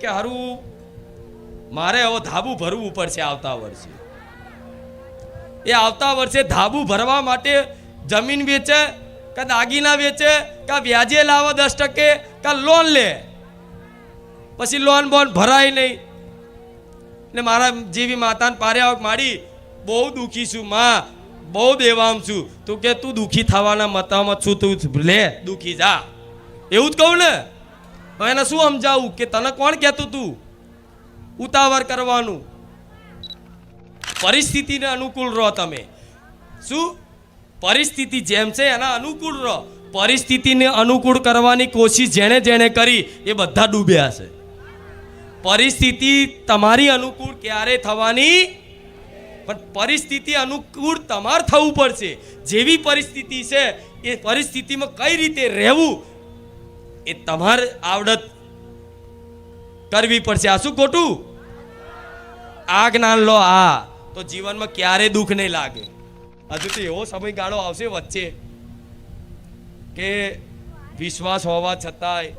કે હારું મારે હવે ધાબુ ભરવું પડશે આવતા વર્ષે. એ આવતા વર્ષે ધાબુ ભરવા માટે જમીન વેચે કે દાગીના વેચે કે વ્યાજે લાવે 10% કે લોન લે, પછી લોન બોન ભરાય નહીં. ને મારા જેવી માતાને પાર્યા માડી બહુ દુઃખી છું માં, બહુ દેવામ છું. તું કે તું દુઃખી થવાના મતામાં છું, તું લે દુઃખી જા, એવું જ કહું ને. એને શું સમજાવું કે તને કોણ કહેતું તું ઉતાવળ કરવાનું? પરિસ્થિતિને અનુકૂળ રહો તમે. શું પરિસ્થિતિ જેમ છે એના અનુકૂળ રહો. પરિસ્થિતિને અનુકૂળ કરવાની કોશિશ જેણે જેણે કરી એ બધા ડૂબ્યા છે. પરિસ્થિતિ તમારી અનુકૂળ ક્યારે થવાની? પણ પરિસ્થિતિ અનુકૂળ તમારે થવું પડશે. જેવી પરિસ્થિતિ છે એ પરિસ્થિતિમાં કઈ રીતે રહેવું એ તમારે આવડત કરવી પડશે. આ શું ખોટું? આ જ્ઞાન લો, આ તો જીવનમાં ક્યારે દુઃખ નહીં લાગે. હજુ તો એવો સમયગાળો આવશે વચ્ચે કે વિશ્વાસ હોવા છતાંય,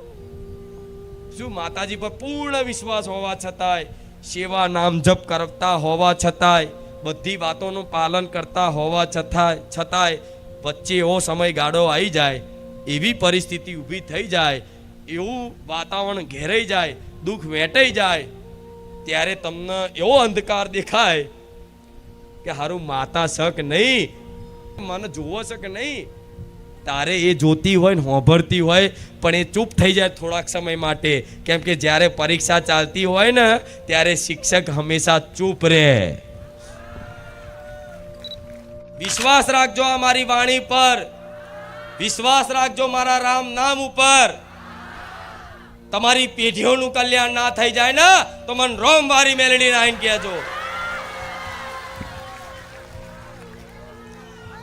શું માતાજી પર પૂર્ણ વિશ્વાસ હોવા છતાંય, સેવા નામ જપ કરતા હોવા છતાંય, બધી વાતોનું પાલન કરતા હોવા છતાંય વચ્ચે એવો સમયગાળો આવી જાય, એવી પરિસ્થિતિ ઊભી થઈ જાય, એવું વાતાવરણ ઘેરાઈ જાય, દુઃખ વેટાઈ જાય, ત્યારે તમને એવો અંધકાર દેખાય કે હારું માતા શક નહીં, મને જોવો છે કે નહીં. તારે એ જોતી હોય ને હોંભરતી હોય પણ એ ચૂપ થઈ જાય થોડાક સમય માટે. કેમ કે જ્યારે પરીક્ષા ચાલતી હોય ને ત્યારે શિક્ષક હંમેશા ચૂપ રહે. વિશ્વાસ રાખજો અમારી વાણી પર, વિશ્વાસ રાખજો મારા રામ નામ ઉપર. તમારી પેઢીઓનું કલ્યાણ ના થઈ જાય ને તો મને રોમ વારી મેલડી નાઈન કહેજો.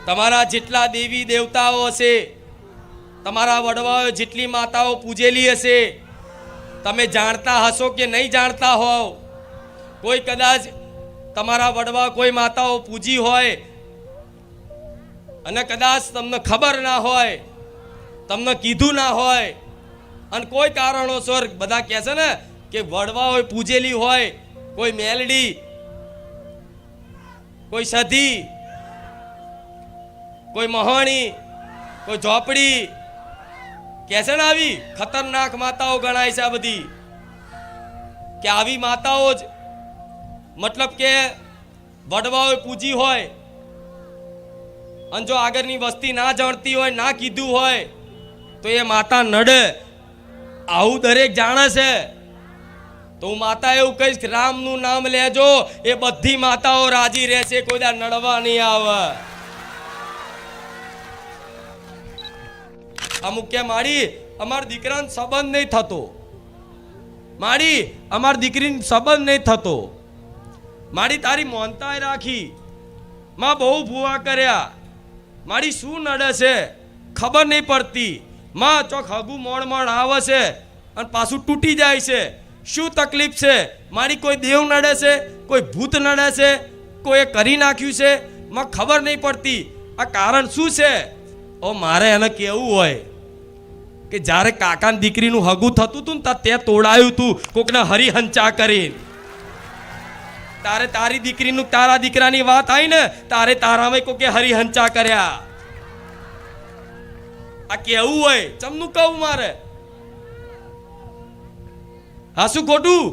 તમારા જેટલા દેવી દેવતાઓ હશે, તમારા વડવાઓ જેટલી માતાઓ પૂજેલી હશે, તમે જાણતા હશો કે નહીં જાણતા હોવ. કોઈ કદાચ તમારા વડવા કોઈ માતાઓ પૂજી હોય અને કદાચ તમને ખબર ના હોય, તમને કીધું ના હોય, અને કોઈ કારણોસર બધા કહે છે ને કે વડવાઓ પૂજેલી હોય, કોઈ મેલડી, કોઈ સધી, કોઈ મહાણી, કોઈ ઝોપડી, કહે છે ને આવી ખતરનાક માતાઓ ગણાય છે આ બધી. કે આવી માતાઓ જ મતલબ કે વડવાઓ પૂજી હોય અને જો આગળની વસ્તી ના જાણતી હોય, ના કીધું હોય તો એ માતા નડે. આવું દરેક જાણે છે. તો હું માતા એવું કહીશ કે રામનું નામ લેજો, એ બધી માતાઓ રાજી રહેશે, કોઈ દા નડવા નહીં આવે. અમુક કે માડી અમારા દીકરાનો સંબંધ નહીં થતો, માડી અમારી દીકરીનો સંબંધ નહીં થતો. માડી તારી મોનતાય રાખી, માં બહુ ભૂવા કર્યા, મારી શું નડે છે ખબર નહીં પડતી. માં ચોક હગું મોણ આવે છે અને પાછું તૂટી જાય છે, શું તકલીફ છે? મારી કોઈ દેવ નડે છે, કોઈ ભૂત નડે છે, કોઈ કરી નાખ્યું છે, માં ખબર નહીં પડતી. આ કારણ શું છે? ઓ મારે એને કહેવું હોય કે જ્યારે કાકાની દીકરીનું હગું થતું હતું ને તે તોડાયું હતું કોકને હરિહંચા કરીને. તારે તારી દીકરીનું તારા દીકરાની વાત આવી ને તારે તારામાં કોકે હરિહંચા કર્યા. આ કેવું હોય? ચમનું કહું મારે? હા શું ખોટું?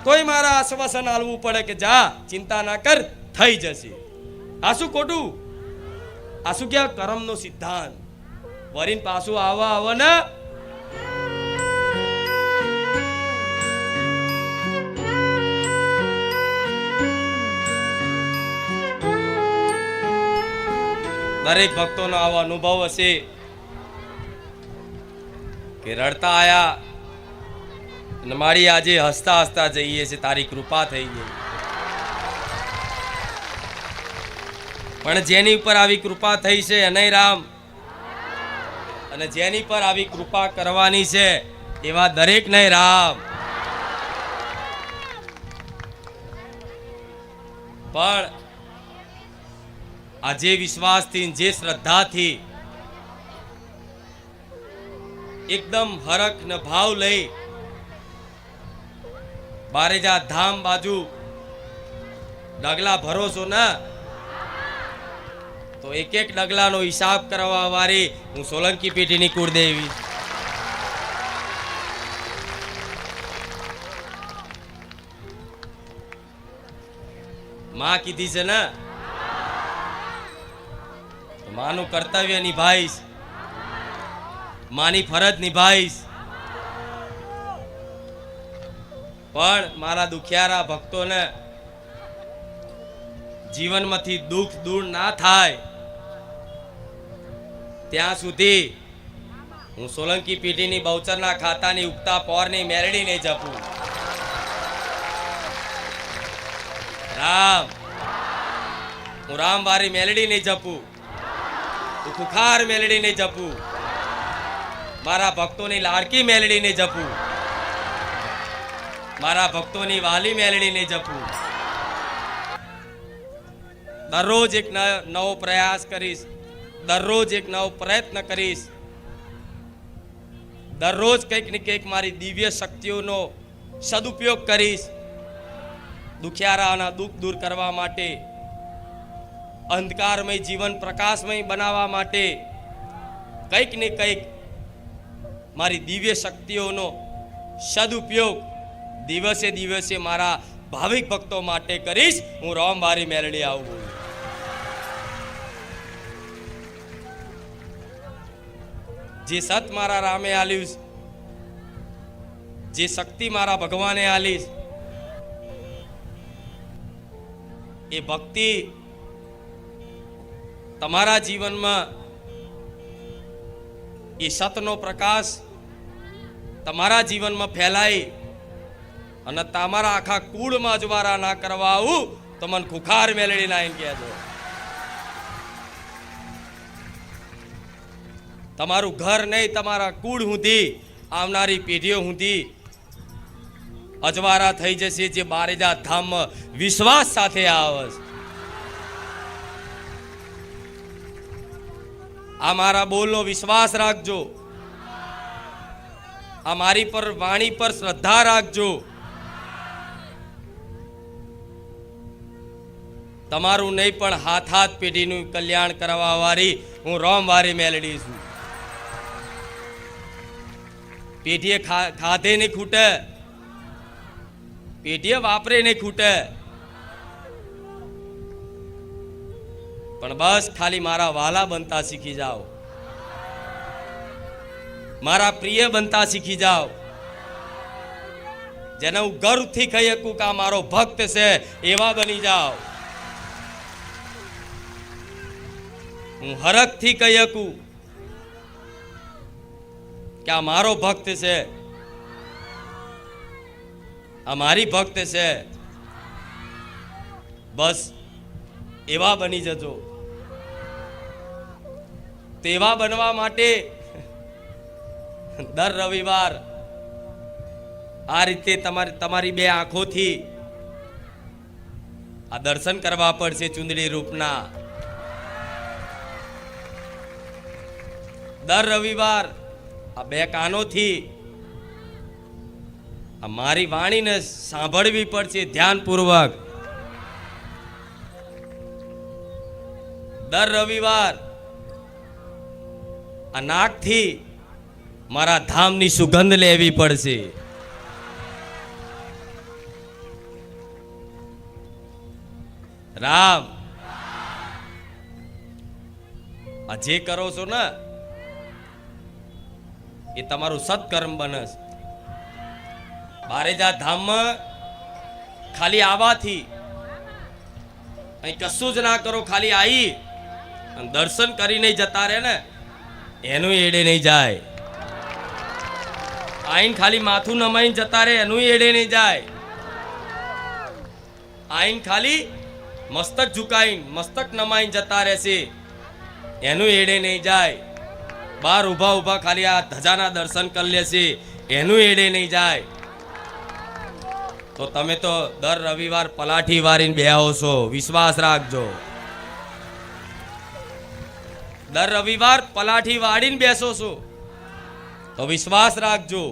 કોઈ મારા આશ્વાસન આલવું પડે કે જા ચિંતા ના કર થઈ જશે. આ શું ખોટું? આ શું કે કર્મનો સિદ્ધાંત વરીને પાછું આવા ને દરેક ભક્તોનો આવો અનુભવ હશે કે રડતા આયા અને મારી આજે હસતા હસતા જઈએ છે, તારી કૃપા થઈ ગઈ. પણ જેની ઉપર આવી કૃપા થઈ છે એને રામ, અને જેની પર આવી કૃપા કરવાની છે એવા દરેક ને રામ. પણ આ જે વિશ્વાસથી, જે શ્રદ્ધાથી એકદમ હરખ ને ભાવ લઈ બારેજા ધામ બાજુ ડગલા ભરો છો ને, તો એક એક ડગલાનો હિસાબ કરવા વાળી હું સોલંકી પેઢીની કુળદેવી. માં કીધી છે ને, માનું કર્તવ્ય નિભાઈશ, માની ફરજ નિભાઈશ. પણ મારા દુખિયારા ભક્તોને જીવનમાંથી દુઃખ દૂર ના થાય ત્યાં સુધી હું સોલંકી પેઢીની બહુચરના ખાતાની ઉગતા પોરની મેરડી નહીં જપું. રામ, હું રામવારી મેલડી નહીં જપું, હું ખુખાર મેલડી નહીં જપું, મારા ભક્તોની લાડકી મેલડી નહીં જપું, મારા ભક્તોની વાલી મેલડી નહીં જપું. દરરોજ એક નવો પ્રયાસ કરીશ, દરરોજ એક નવો પ્રયત્ન કરીશ, દરરોજ કંઈક ને કંઈક મારી દિવ્ય શક્તિઓનો સદુપયોગ કરીશ. દુખિયારાના દુઃખ દૂર કરવા માટે, અંધકારમય જીવન પ્રકાશમય બનાવવા માટે કંઈક ને કંઈક મારી દિવ્ય શક્તિઓનો સદુપયોગ દિવસે દિવસે મારા ભાવિક ભક્તો માટે કરીશ. હું રામવારી મેલડી આવું. જે સત મારા રામે આલ્યું, જે શક્તિ મારા ભગવાને આલીશ, એ ભક્તિ તમારા જીવનમાં, એ સતનો પ્રકાશ તમારા જીવનમાં ફેલાય અને તમારા આખા કુળમાં અજવાળા ના કરવા આવું તો મને ખુખાર મેલડી ના એમ કહેજો. તમારું ઘર નહીં, તમારા કુળ સુધી, આવનારી પેઢીઓ સુધી અજવાળા થઈ જશે જે બારેજા ધામમાં વિશ્વાસ સાથે આવે. આ મારા બોલનો વિશ્વાસ રાખજો, આ મારી પર વાણી પર શ્રદ્ધા રાખજો. તમારું નહીં પણ હાથ હાથ પેઢીનું કલ્યાણ કરવા વાળી હું રામવારી મેલડી છું. પેઢીએ ખાધે નહીં ખૂટે, પેઢીએ વાપરે નહીં ખૂટે, પણ બસ ખાલી મારા વાલા બનતા શીખી જાઓ, મારા પ્રિય બનતા શીખી જાઓ, જેને હું ગર્વથી કહી શકું કે આ મારો ભક્ત છે એવા બની જાઓ. હું હરખથી કહી શકું કે આ મારો ભક્ત છે, આ મારી ભક્ત છે. બસ એવા બની જજો. તેવા બનવા માટે દર રવિવાર આ રીતે તમારી બે આંખોથી આ દર્શન કરવા પડશે ચુંદડી રૂપના. દર રવિવાર આ બે કાનોથી આ મારી વાણીને સાંભળવી પડશે ધ્યાનપૂર્વક. દર રવિવાર આ નાકથી મારા ધામની સુગંધ લેવી પડશે. રામ, આ જે કરો છો ને એ તમારું સત્કર્મ બને. બારેજા ધામમાં ખાલી આવવાથી અહીં કશું જ ના કરો, ખાલી આવી દર્શન કરીને જતા રહે ને એનું એડે નહીં જાય. આઈન ખાલી માથું નમાઈને જતા રહે એનું એડે નહીં જાય. આઈન ખાલી મસ્તક ઝુકાઈને મસ્તક નમાઈને જતા રહેશે એનું એડે નહીં જાય. બહાર ઊભા ઊભા ખાલી આ ધજાના દર્શન કરી લેશે એનું એડે નહીં જાય. તો તમે તો દર રવિવાર પલાઠી વારીને બેહો છો, વિશ્વાસ રાખજો. દર રવિવાર પલાઠી વાળીને બેસો છો તો વિશ્વાસ રાખજો.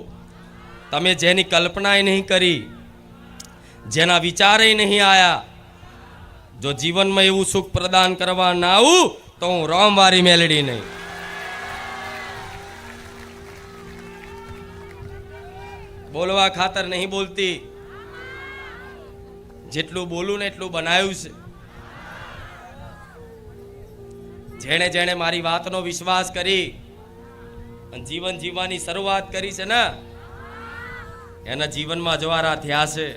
તમે જેની કલ્પના નહીં કરી જેના વિચારે નહીં આયા, જો જીવનમાં એવું સુખ પ્રદાન કરવા ના આવું તો હું રામવારી મેલડી નહીં. બોલવા ખાતર નહીં બોલતી, જેટલું બોલું ને એટલું બનાવ્યું છે. જેણે જેણે મારી વાતનો વિશ્વાસ કરી અને જીવન જીવવાની શરૂઆત કરી છે ને, એના જીવનમાં જવારા થયા છે.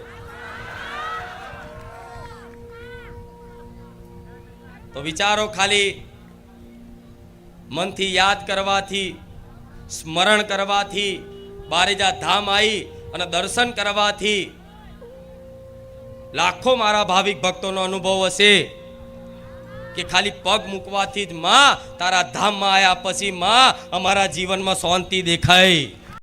તો વિચારો, ખાલી મનથી યાદ કરવાથી, સ્મરણ કરવાથી, બારેજા ધામ આવી અને દર્શન કરવાથી લાખો મારા ભાવિક ભક્તોનો અનુભવ હશે કે ખાલી પગ મૂકવાથી જ માં તારા ધામમાં આવ્યા પછી માં અમારા જીવનમાં શાંતિ દેખાય.